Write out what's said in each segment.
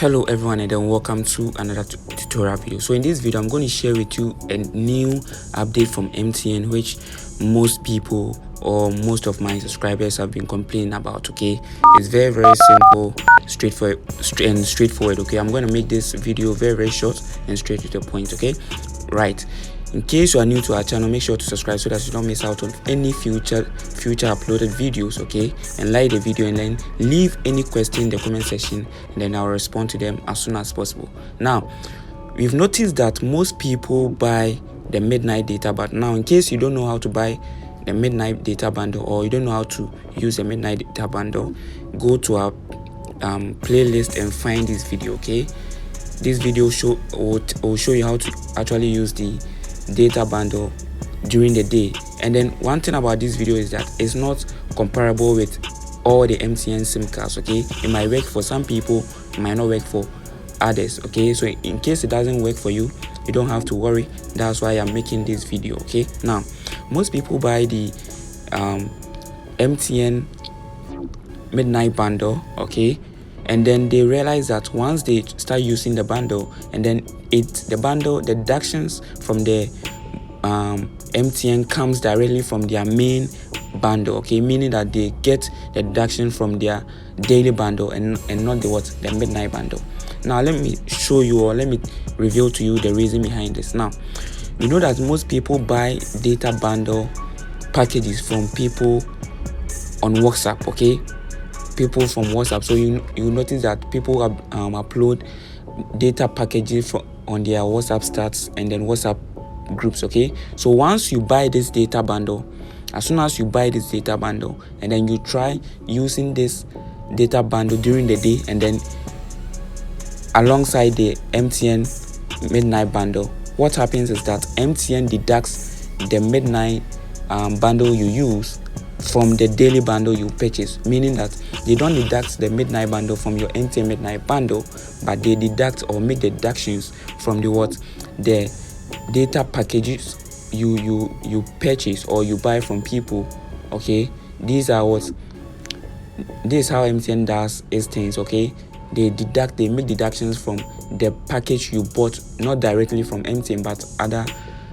Hello everyone, and then welcome to another tutorial video. So in this video I'm going to share with you a new update from MTN which most people or most of my subscribers have been complaining about. Okay, it's very simple, straightforward. Okay, I'm going to make this video very short and straight to the point. Okay, right. In case you are new to our channel, make sure to subscribe so that you don't miss out on any future uploaded videos. Okay, and like the video and then leave any question in the comment section and then I'll respond to them as soon as possible. Now, we've noticed that most people buy the midnight data, but now in case you don't know how to buy the midnight data bundle or you don't know how to use the midnight data bundle, go to our playlist and find this video. Okay, this video will show you how to actually use the data bundle during the day. And then one thing about this video is that it's not comparable with all the MTN SIM cards. Okay, it might work for some people, it might not work for others. Okay, so in case it doesn't work for you, you don't have to worry. That's why I'm making this video. Okay, now most people buy the MTN midnight bundle. Okay, and then they realize that once they start using the bundle, and then the deductions from the MTN comes directly from their main bundle. Okay, meaning that they get the deduction from their daily bundle and not the midnight bundle. Now let me show you, or let me reveal to you the reason behind this. Now, you know that most people buy data bundle packages from people on WhatsApp. Okay, people from WhatsApp. So you notice that people upload data packages on their WhatsApp stats and then WhatsApp groups. Okay, so once you buy this data bundle, as soon as you buy this data bundle and then you try using this data bundle during the day and then alongside the MTN midnight bundle, what happens is that MTN deducts the midnight bundle you use from the daily bundle you purchase, meaning that they don't deduct the midnight bundle from your MTN midnight bundle, but they deduct or make deductions from the data packages you purchase or you buy from people. Okay, this is how MTN does its things. Okay, they make deductions from the package you bought, not directly from MTN but other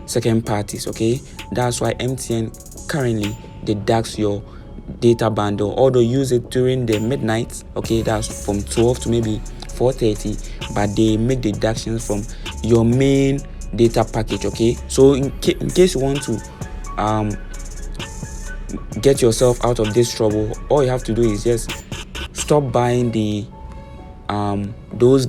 second parties. Okay, that's why MTN currently deducts your data bundle, although use it during the midnight. Okay, that's from 12 to maybe 4:30, but they make deductions from your main data package. Okay, so in case you want to get yourself out of this trouble, all you have to do is just stop buying the those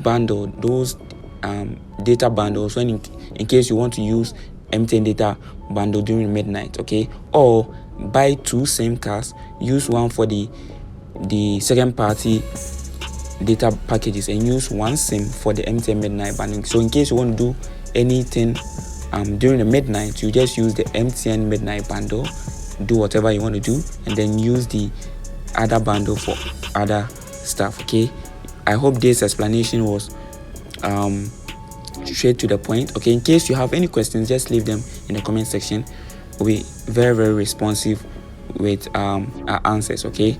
data bundles when in case you want to use MTN data bundle during midnight. Okay, or buy two SIM cards, use one for the second party data packages and use one SIM for the MTN midnight bundle. So in case you want to do anything during the midnight, you just use the MTN midnight bundle, do whatever you want to do, and then use the other bundle for other stuff. Okay, I hope this explanation was straight to the point. Okay, in case you have any questions, just leave them in the comment section. We'll be very responsive with our answers. Okay,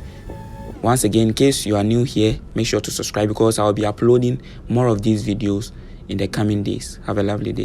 once again, in case you are new here, make sure to subscribe because I'll be uploading more of these videos in the coming days. Have a lovely day.